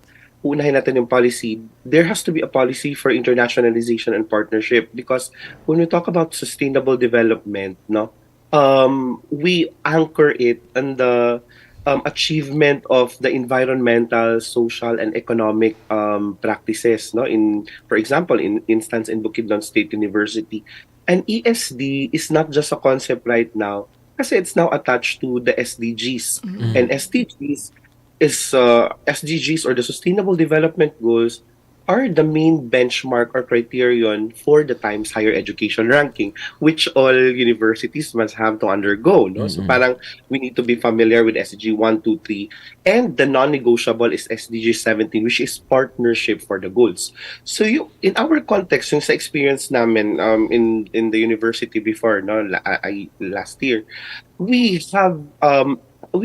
Unahin natin yung policy. There has to be a policy for internationalization and partnership, because when we talk about sustainable development, no, we anchor it on the achievement of the environmental, social, and economic practices, no? For example, in instance in Bukidnon State University, and ESD is not just a concept right now, kasi it's now attached to the SDGs, and SDGs or the Sustainable Development Goals are the main benchmark or criterion for the Times Higher Education ranking, which all universities must have to undergo. No? So parang we need to be familiar with SDG 1, 2, 3. And the non-negotiable is SDG 17, which is partnership for the goals. So in our context, yung sa experience namin in the university before, no, last year, we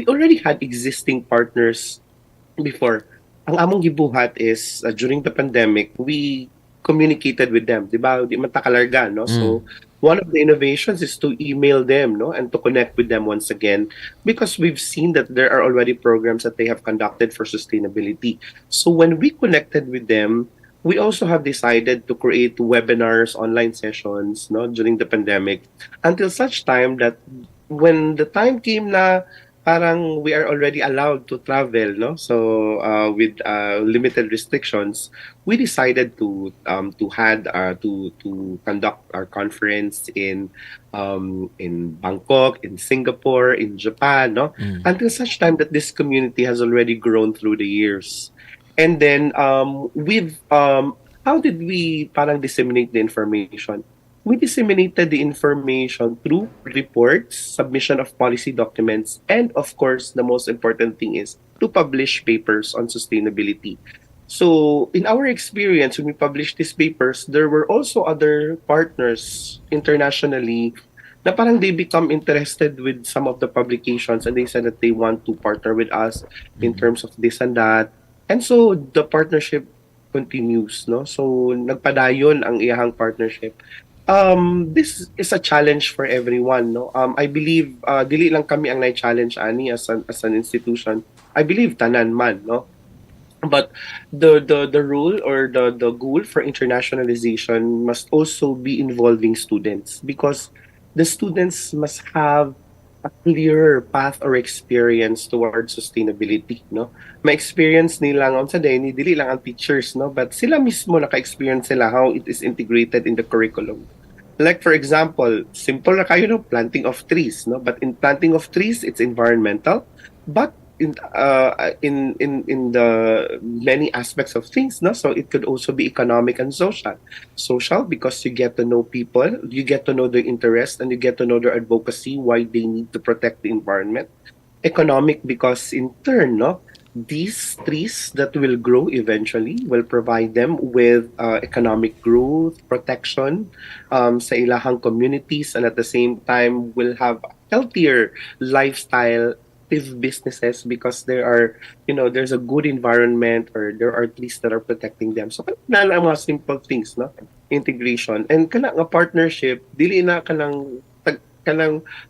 already had existing partners before. Ang among gibuhat is during the pandemic, we communicated with them, 'di ba? Di man ta kalarga, no? So one of the innovations is to email them, no, and to connect with them once again, because we've seen that there are already programs that they have conducted for sustainability. So when we connected with them, we also have decided to create webinars, online sessions, no, during the pandemic, until such time that when the time came na parang we are already allowed to travel, no? So with limited restrictions, we decided to conduct our conference in Bangkok, in Singapore, in Japan, no? Until such time that this community has already grown through the years. And then how did we parang disseminate the information? We disseminated the information through reports, submission of policy documents, and of course, the most important thing is to publish papers on sustainability. So, in our experience, when we published these papers, there were also other partners internationally na parang they become interested with some of the publications, and they said that they want to partner with us in terms of this and that. And so, the partnership continues, no? So, nagpadayon ang iyahang partnership. this is a challenge for everyone, no? I believe dili lang kami ang na-challenge ani as an institution. I believe tanan man, no? But the rule or the goal for internationalization must also be involving students, because the students must have a clearer path or experience towards sustainability, no? Ma-experience nila nga sa day ni dili lang ang teachers, no, but sila mismo naka-experience sila how it is integrated in the curriculum. Like for example, simple na kayo, no, planting of trees, no, but in planting of trees it's environmental, but in the many aspects of things, no, so it could also be economic and social because you get to know people, you get to know their interest, and you get to know their advocacy, why they need to protect the environment. Economic because in turn, no, these trees that will grow eventually will provide them with economic growth, protection sa ilahang communities, and at the same time will have healthier lifestyle businesses because there are, there's a good environment, or there are trees that are protecting them. So na lang mga simple things, no, integration, and kana nga partnership, dili na kanang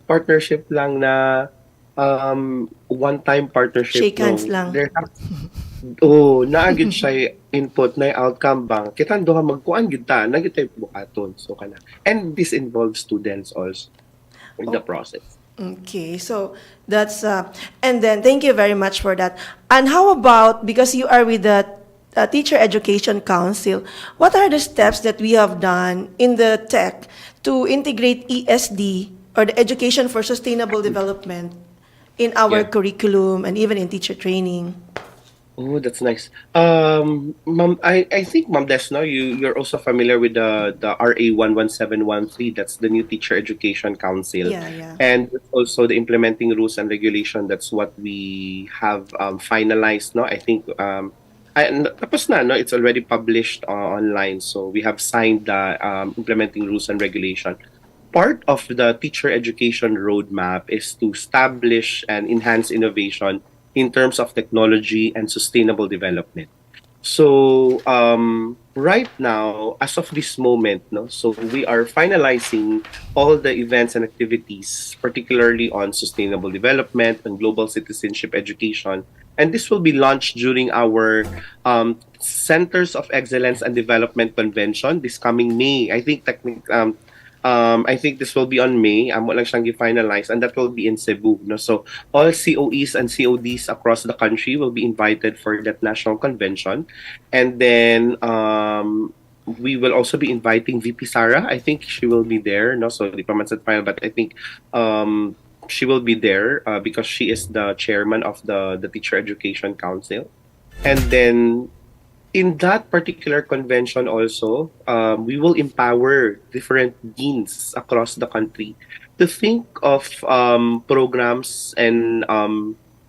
partnership lang na one time partnership, Shake hands lang. Naagid siya input na outcome bang kitang duha magkuan gid ta na gid tayo buhaton, so kana, and this involves students also in the process. Okay, so that's and then thank you very much for that. And how about, because you are with the Teacher Education Council, what are the steps that we have done in the tech to integrate ESD, or the Education for Sustainable Development, in our curriculum and even in teacher training? Oh, that's nice. Ma'am, I think, Ma'am Des, no, you're also familiar with the RA 11713. That's the new Teacher Education Council. Yeah. And also the implementing rules and regulation. That's what we have finalized. No, I think tapos na, no, it's already published online. So we have signed the implementing rules and regulation. Part of the teacher education roadmap is to establish and enhance innovation in terms of technology and sustainable development. So right now, as of this moment, no, so we are finalizing all the events and activities, particularly on sustainable development and global citizenship education. And this will be launched during our Centers of Excellence and Development Convention this coming May. I think this will be on May. Wala lang siyang gi-finalize, and that will be in Cebu. No? So all COEs and CODs across the country will be invited for that national convention. And then we will also be inviting VP Sara. I think she will be there. No? So di pa man sa final, but I think she will be there because she is the chairman of the Teacher Education Council. And then in that particular convention also, we will empower different deans across the country to think of programs and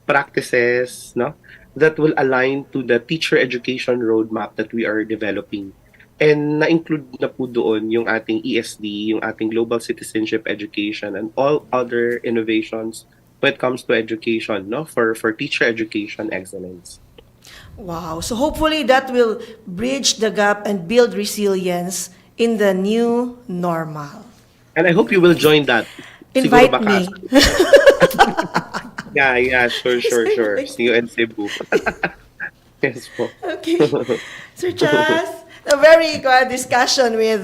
practices, no, that will align to the teacher education roadmap that we are developing. And na-include na po doon yung ating ESD, yung ating global citizenship education, and all other innovations when it comes to education, no, for teacher education excellence. Wow. So hopefully that will bridge the gap and build resilience in the new normal. And I hope you will join that. Invite Siguro me. Yeah, sure. See you in Cebu. Yes po. Okay. Sir Chas, a very good discussion with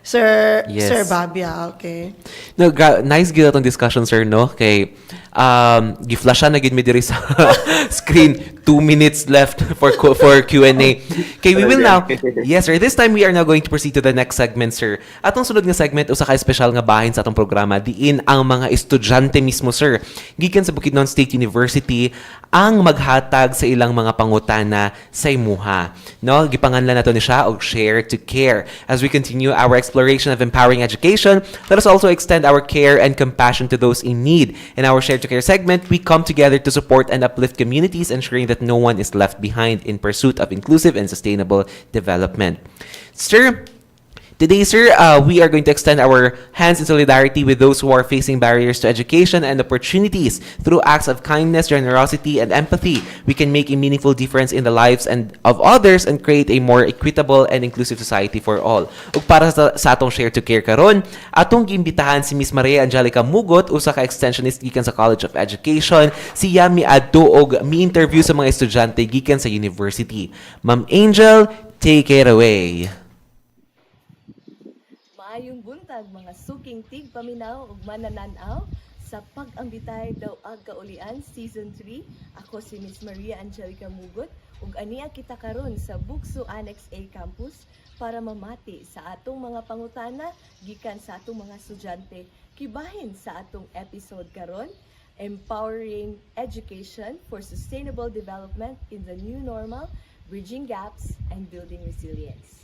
Sir Babia. Okay. No, nice gid atong discussion, sir, no? Kay giflashan na gid mi diri sa screen. 2 minutes left for Q&A. Okay, we will now. Yes, sir. This time we are now going to proceed to the next segment, sir. Atong sunod nga segment usa ka special nga bahin sa atong programa diin ang mga estudyante mismo, sir. Gikan sa Bukidnon State University ang maghatag sa ilang mga pangutana sa imuha. No, gipanganlan nato ni siya og Share to Care. As we continue our exploration of empowering education, let us also extend our care and compassion to those in need. In our Share to Care segment, we come together to support and uplift communities, ensuring that no one is left behind in pursuit of inclusive and sustainable development. Sir, Today, sir, we are going to extend our hands in solidarity with those who are facing barriers to education and opportunities. Through acts of kindness, generosity, and empathy, we can make a meaningful difference in the lives of others and create a more equitable and inclusive society for all. Ug para sa atong Share to Care karon, atong giimbitahan si Miss Maria Angelica Mugot, usa ka extensionist gikan sa College of Education. Siya miadto og mi-interview sa mga estudyante gikan sa university. Ma'am Angel, take it away. Maayong buntag mga suking tig paminaw ug manananaw sa pag-ambitay daw ag kaulian Season 3. Ako si Miss Maria Angelica Mugot ug ania kita karon sa BukSU Annex A campus para mamati sa atong mga pangutana gikan sa atong mga estudyante. Kibahin sa atong episode karon, Empowering Education for Sustainable Development in the New Normal, Bridging Gaps and Building Resilience.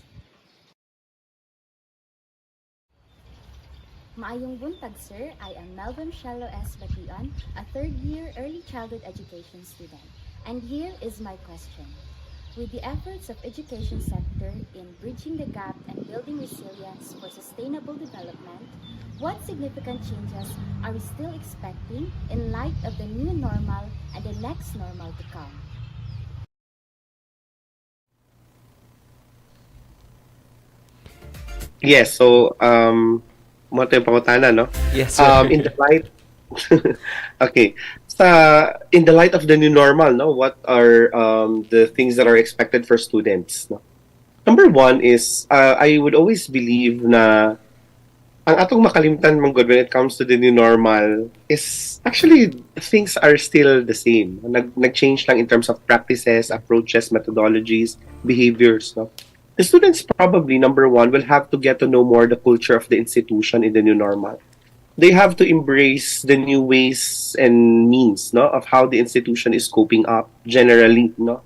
Maayong buntag, sir. I am Melvin Shelo S. Bation, a third-year early childhood education student. And here is my question. With the efforts of education sector in bridging the gap and building resilience for sustainable development, what significant changes are we still expecting in light of the new normal and the next normal to come? Yes, so mo tayong pangutana, no? Yes, sir. In the light okay. In the light of the new normal, no, what are the things that are expected for students, no? Number one is I would always believe na ang atong makalimtan man good when it comes to the new normal is actually things are still the same. Nag-change lang in terms of practices, approaches, methodologies, behaviors, no? The students probably, number one, will have to get to know more the culture of the institution in the new normal. They have to embrace the new ways and means, no, of how the institution is coping up generally, no.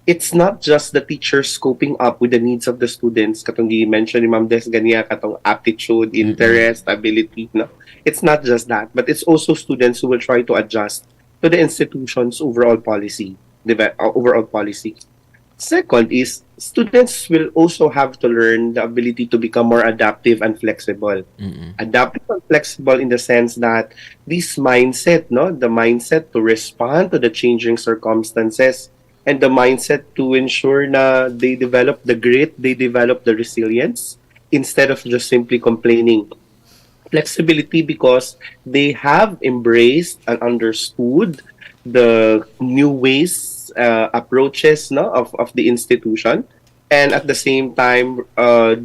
It's not just the teachers coping up with the needs of the students, katong gi-mention ni Ma'am Des Gania, katong aptitude, interest, ability, no. It's not just that, but it's also students who will try to adjust to the institution's overall policy, overall policy. Second is students will also have to learn the ability to become more adaptive and flexible. Adaptive and flexible in the sense that this mindset, no, the mindset to respond to the changing circumstances and the mindset to ensure na they develop the grit, they develop the resilience instead of just simply complaining. Flexibility because they have embraced and understood the new ways, approaches, no, of the institution, and at the same time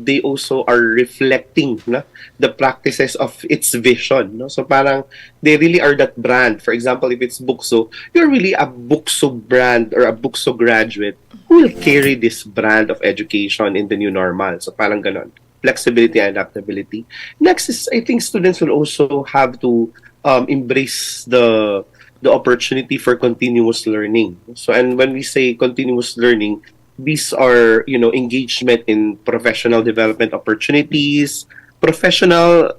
they also are reflecting, no, the practices of its vision, no. So parang they really are that brand. For example, if it's BukSU, you're really a BukSU brand or a BukSU graduate who will carry this brand of education in the new normal. So parang ganon, flexibility and adaptability. Next is, I think students will also have to embrace the opportunity for continuous learning. So, and when we say continuous learning, these are, engagement in professional development opportunities, professional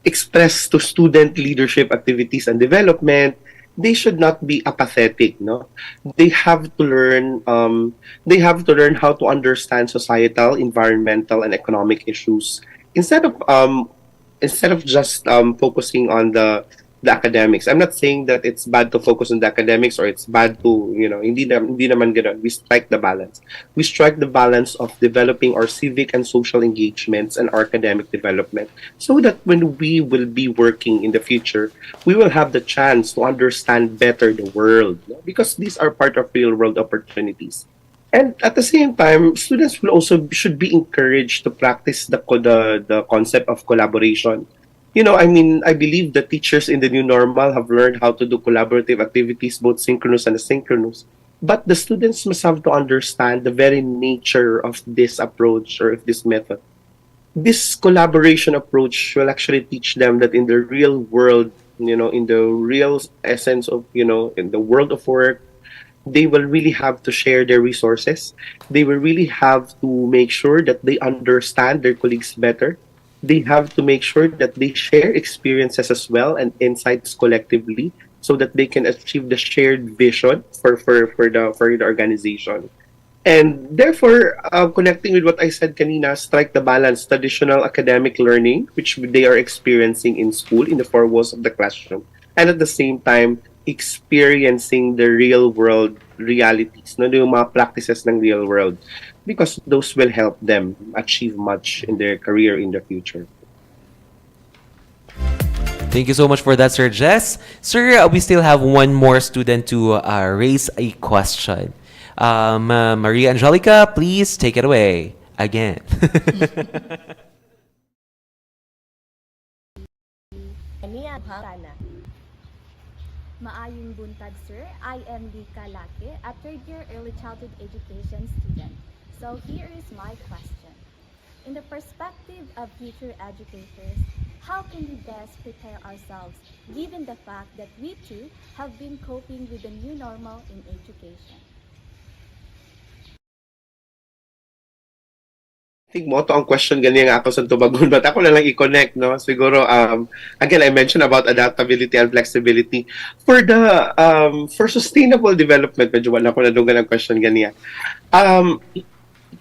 express to student leadership activities and development. They should not be apathetic, no? They have to learn how to understand societal, environmental, and economic issues instead of just focusing on the academics. I'm not saying that it's bad to focus on the academics or it's bad to, hindi naman ganun. We strike the balance. We strike the balance of developing our civic and social engagements and our academic development so that when we will be working in the future, we will have the chance to understand better the world, because these are part of real world opportunities. And at the same time, students should be encouraged to practice the concept of collaboration. I believe the teachers in the new normal have learned how to do collaborative activities, both synchronous and asynchronous. But the students must have to understand the very nature of this approach or of this method. This collaboration approach will actually teach them that in the real world, in the real essence of, in the world of work, they will really have to share their resources. They will really have to make sure that they understand their colleagues better. They have to make sure that they share experiences as well and insights collectively so that they can achieve the shared vision for the organization. And therefore, connecting with what I said kanina, strike the balance, traditional academic learning, which they are experiencing in school, in the four walls of the classroom, and at the same time, experiencing the real world realities, no, yung mga practices ng real world, because those will help them achieve much in their career in the future. Thank you so much for that, Sir Jess. Sir, we still have one more student to raise a question. Maria Angelica, please take it away again. Maayong buntag, sir. I am Lika Lake, a third-year early childhood education student. So here is my question. In the perspective of future educators, how can we best prepare ourselves given the fact that we too have been coping with the new normal in education? I think mo to ang question ganyan nga ako sa tubagon, but ako na lang i-connect, no? Siguro, again, I mentioned about adaptability and flexibility. For the, for sustainable development, medyo wala ko na doon ang question ganyan.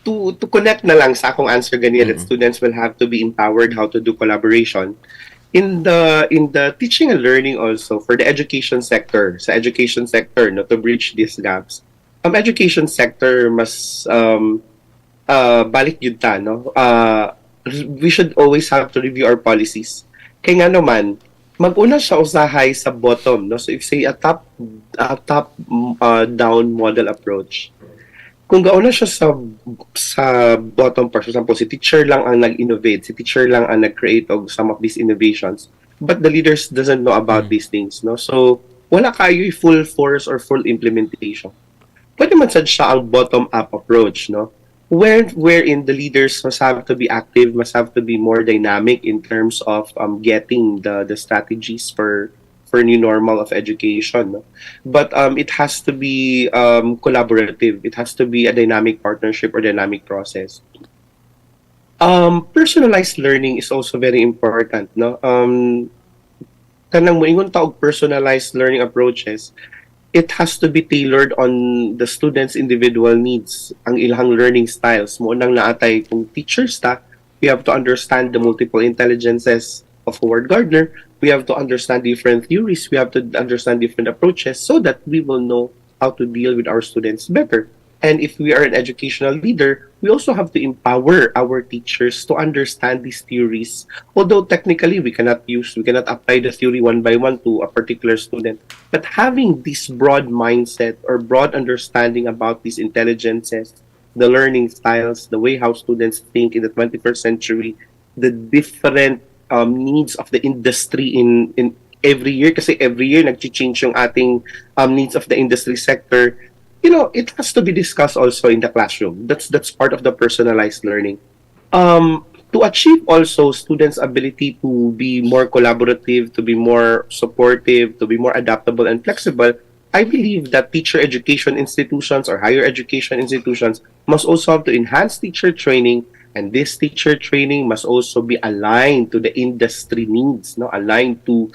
To connect na lang sa akong answer ganyan, that students will have to be empowered how to do collaboration. In the teaching and learning also, for the education sector, sa education sector, no, to bridge these gaps, education sector mas, balik yun ta, no? We should always have to review our policies. Kaya nga naman, mag-una siya usahay sa bottom, no? So if say a top down model approach, kung gauna siya sa bottom part, for example, si teacher lang ang nag-innovate, si teacher lang ang nag-create of some of these innovations, but the leaders doesn't know about these things, no? So wala kayo full force or full implementation. Pwede man sad siya ang bottom-up approach, no? Wherein the leaders must have to be active, must have to be more dynamic in terms of getting the strategies for new normal of education. No? But it has to be collaborative. It has to be a dynamic partnership or dynamic process. Personalized learning is also very important. No? Kanang moingon taog personalized learning approaches, it has to be tailored on the student's individual needs, ang ilang learning styles. Mo nang naatay kung teachers ta, we have to understand the multiple intelligences of Howard Gardner. We have to understand different theories. We have to understand different approaches so that we will know how to deal with our students better. And if we are an educational leader, we also have to empower our teachers to understand these theories. Although technically we cannot apply the theory one by one to a particular student. But having this broad mindset or broad understanding about these intelligences, the learning styles, the way how students think in the 21st century, the different needs of the industry in every year, kasi every year nag-change yung ating needs of the industry sector. You know, it has to be discussed also in the classroom. That's part of the personalized learning. To achieve also students' ability to be more collaborative, to be more supportive, to be more adaptable and flexible, I believe that teacher education institutions or higher education institutions must also have to enhance teacher training, and this teacher training must also be aligned to the industry needs, no? Aligned to,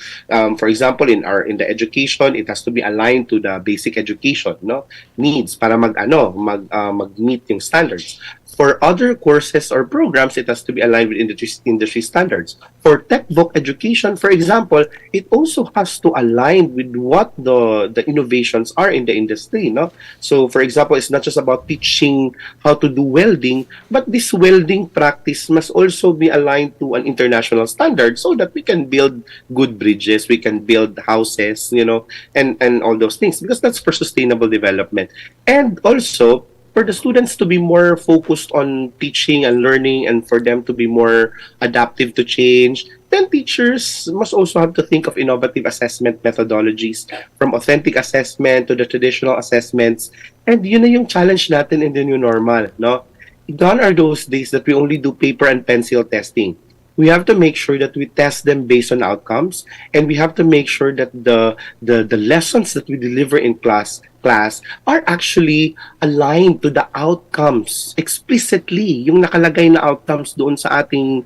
for example, in the education, it has to be aligned to the basic education, no, needs para mag-meet yung standards. For other courses or programs, it has to be aligned with industry standards. For textbook education, for example, it also has to align with what the innovations are in the industry, no? So, for example, it's not just about teaching how to do welding, but this welding practice must also be aligned to an international standard so that we can build good bridges, we can build houses, you know, and all those things, because that's for sustainable development. And also, for the students to be more focused on teaching and learning and for them to be more adaptive to change, then teachers must also have to think of innovative assessment methodologies, from authentic assessment to the traditional assessments. And yun na yung challenge natin in the new normal, no? Gone are those days that we only do paper and pencil testing. We have to make sure that we test them based on outcomes, and we have to make sure that the lessons that we deliver in class are actually aligned to the outcomes explicitly. Yung nakalagay na outcomes doon sa ating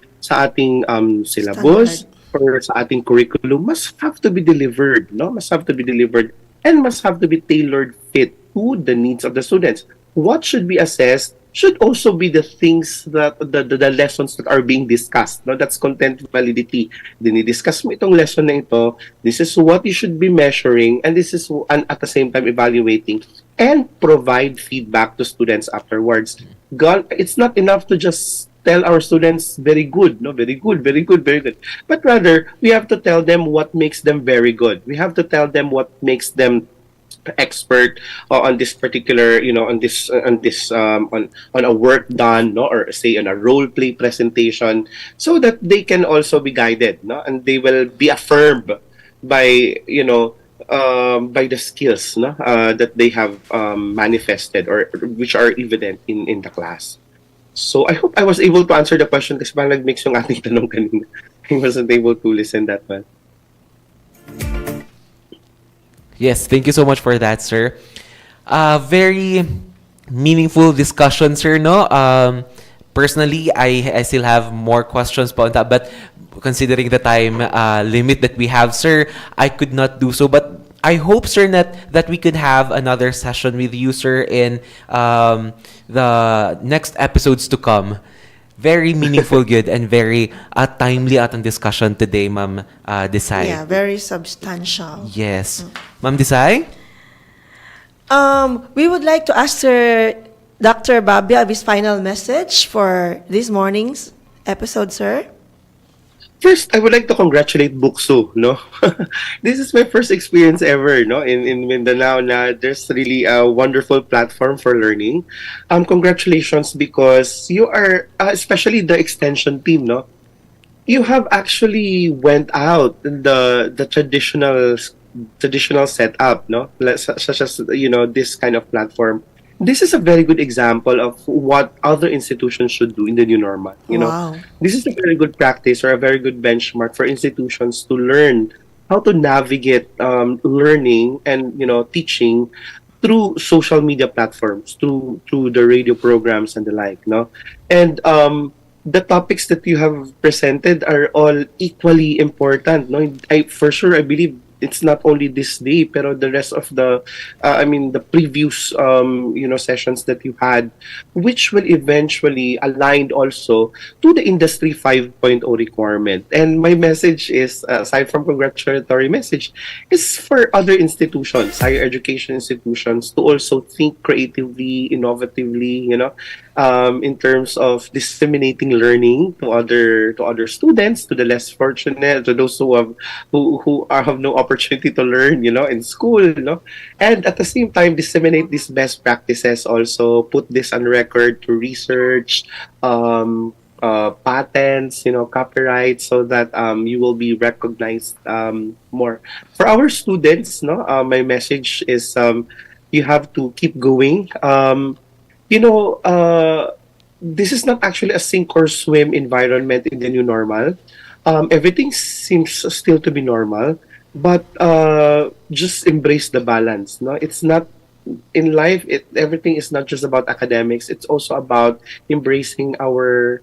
syllabus or sa ating curriculum must have to be delivered, no? Must have to be delivered and must have to be tailored fit to the needs of the students. what should be assessed should also be the things that the lessons that are being discussed. No, that's content validity. Dinidiscuss mo itong lesson na ito. This is what you should be measuring, and this is and at the same time evaluating and provide feedback to students afterwards. It's not enough to just tell our students very good, no, very good, very good, very good. But rather, we have to tell them what makes them very good. We have to tell them what makes them expert on this particular, on a work done, no, or say on a role play presentation, so that they can also be guided, no, and they will be affirmed by by the skills, no, that they have manifested or which are evident in the class. So I hope I was able to answer the question kasi parang nag-mix yung ating tanong kanina. I wasn't able to listen that well. Yes, thank you so much for that, sir. Very meaningful discussion, sir, no? Personally, I still have more questions pa on that, but considering the time limit that we have, sir, I could not do so. But I hope, sir, that we could have another session with you, sir, in the next episodes to come. Very meaningful, good, and very timely atong discussion today, Ma'am Desai. Yeah, very substantial. Yes. Ma'am Desai? We would like to ask Dr. Babia of his final message for this morning's episode, sir. First, I would like to congratulate BukSU, no? This is my first experience ever, no, in Mindanao. Na there's really a wonderful platform for learning. Congratulations, because you are, especially the extension team, no? You have actually went out the traditional setup, no? Such as this kind of platform. This is a very good example of what other institutions should do in the new normal. Wow. This is a very good practice or a very good benchmark for institutions to learn how to navigate learning and teaching through social media platforms, through the radio programs and the like. No, and the topics that you have presented are all equally important. No, for sure I believe it's not only this day, pero the rest of the previous sessions that you had, which will eventually align also to the Industry 5.0 requirement. And my message is, aside from congratulatory message, is for other institutions, higher education institutions, to also think creatively, innovatively, in terms of disseminating learning to other students, to the less fortunate, to those who have no opportunity to learn, in school, and at the same time disseminate these best practices. Also put this on record to research, patents, copyright, so that you will be recognized more. For our students, my message is you have to keep going. This is not actually a sink or swim environment in the new normal. Everything seems still to be normal, but just embrace the balance. No, it's not in life. Everything is not just about academics. It's also about embracing our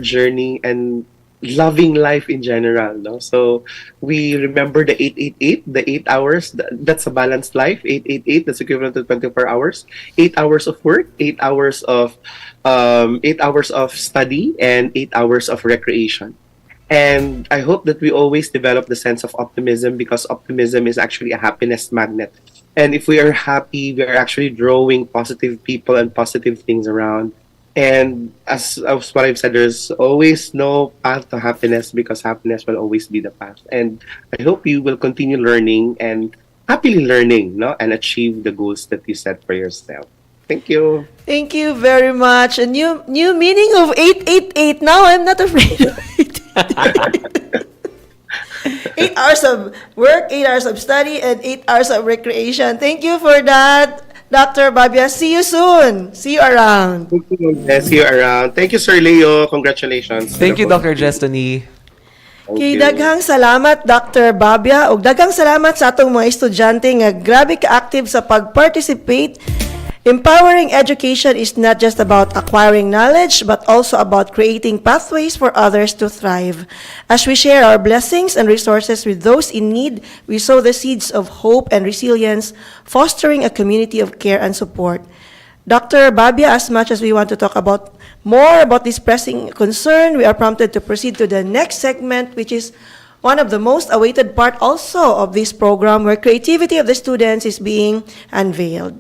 journey and loving life in general. No, so we remember the 888, the 8 hours. That's a balanced life. 888. That's equivalent to 24 hours. 8 hours of work. 8 hours of 8 hours of study, and 8 hours of recreation. And I hope that we always develop the sense of optimism, because optimism is actually a happiness magnet. And if we are happy, we are actually drawing positive people and positive things around. And as what I've said, there's always no path to happiness, because happiness will always be the path. And I hope you will continue learning and happily learning, and achieve the goals that you set for yourself. Thank you. Thank you very much. A new meaning of 888. Now I'm not afraid of it. 8 hours of work, 8 hours of study, and 8 hours of recreation. Thank you for that, Dr. Babia. See you soon. See you around. Thank you. See you around. Thank you, Sir Leo. Congratulations. Thank you, Dr. Jestoni. Kay daghang salamat, Dr. Babia, ug daghang salamat sa atong mga estudyante nga grabe ka-active sa pag-participate. Empowering education is not just about acquiring knowledge, but also about creating pathways for others to thrive. As we share our blessings and resources with those in need, we sow the seeds of hope and resilience, fostering a community of care and support. Dr. Babia, as much as we want to talk about more about this pressing concern, we are prompted to proceed to the next segment, which is one of the most awaited part also of this program, where creativity of the students is being unveiled.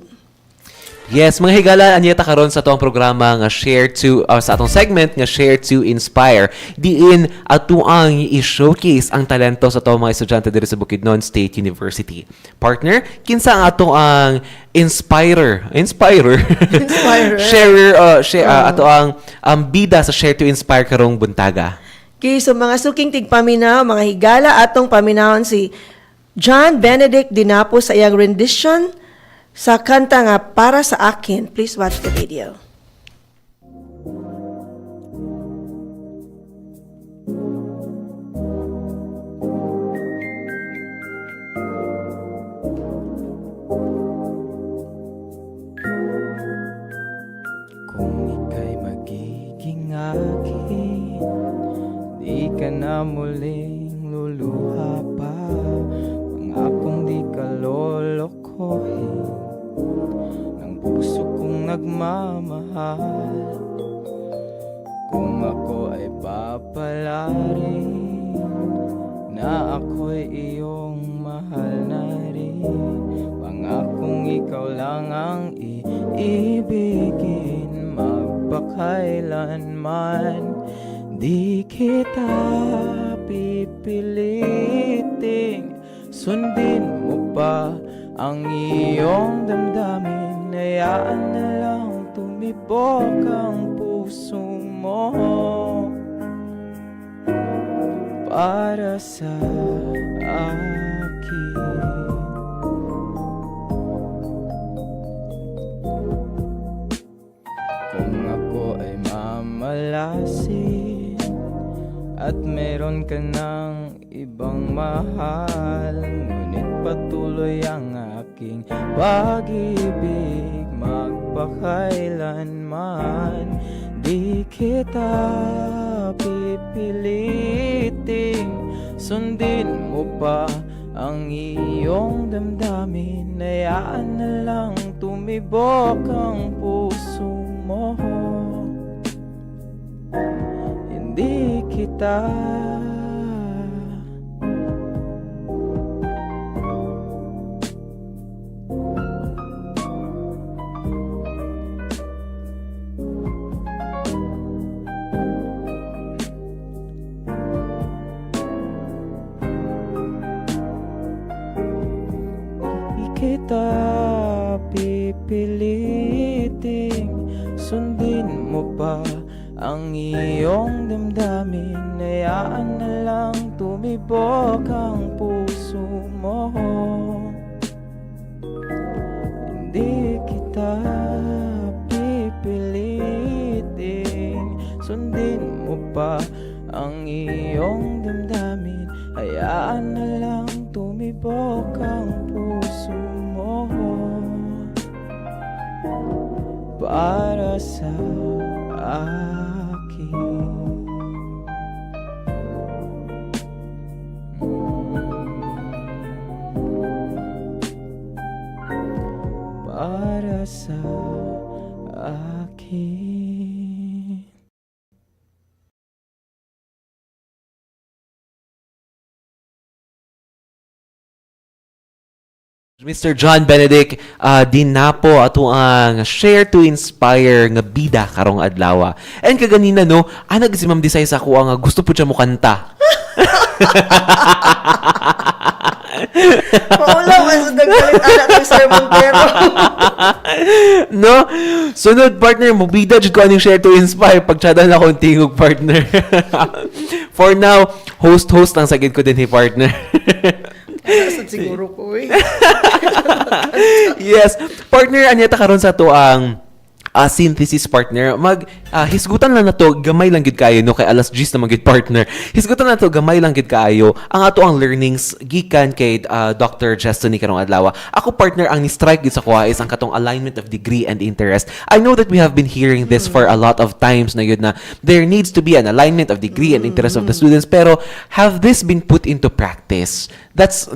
Yes, mga higala, anyata karon sa atong programa nga share to, sa atong segment nga share to inspire. Diin ato ang i-showcase ang talento sa atong mga estudyante dito sa Bukidnon State University. Partner, kinsa ang ato ang inspirer? Sharer, ato ang bida sa share to inspire karong buntaga. Okay, so mga suking tigpaminaw, mga higala, atong paminawon si John Benedict Dinapo sa iyang rendition sa kanta nga Para sa Akin. Please watch the video. Kung ika'y magiging akin, di ka na muling luluha pa. Pangakong di ka lolokohin ng puso kong nagmamahal. Kung ako ay papalarin na ako'y iyong mahal na rin. Pangakong ikaw lang ang iibigin, magpakailanman di kita pipiliting. Sundin mo pa ang iyong damdamin, hayaan na lang tumibok ang puso mo para sa akin. Kung ako ay mamalasin at meron ka ng ibang mahal, ngunit patuloy ang aking pag-ibig, magpakailanman di kita pipiliting. Sundin mo pa ang iyong damdamin, hayaan na lang tumibok ang puso mo. Hindi kita pipiliting. Sundin mo pa ang iyong damdamin, hayaan na lang tumibok ang puso mo. Hindi kita pipiliting. Sundin mo pa ang iyong damdamin, hayaan na lang tumibok ang puso mo para sa akin. Para sa akin. Mr. John Benedict Dinapo ato ang share to inspire nga bida karong adlaw. And kaganina no, anag si Ma'am Desiree sa ako ang gusto po siya mo kanta. Paula, mas nagkalit anak ng Sir Montero. No? Sunod, partner, mo bida jud ko aning share to inspire pagtsada na akong tingog, partner. For now, host ang sagid ko din, partner. Nasad siguro ko eh. Yes. Partner, anyata karon sa to ang synthesis, partner. Hisgutan lang na to, gamay lang gid kaayo no, kay alas 10 na magid, partner. Hisgutan na to, gamay lang gid kaayo ang ato ang learnings gikan kay Dr. Jestoni karong adlaw. Ako, partner, ang ni-strike gid sa kuha is ang katong alignment of degree and interest. I know that we have been hearing this for a lot of times na yun, na there needs to be an alignment of degree and interest of the students, pero have this been put into practice? That's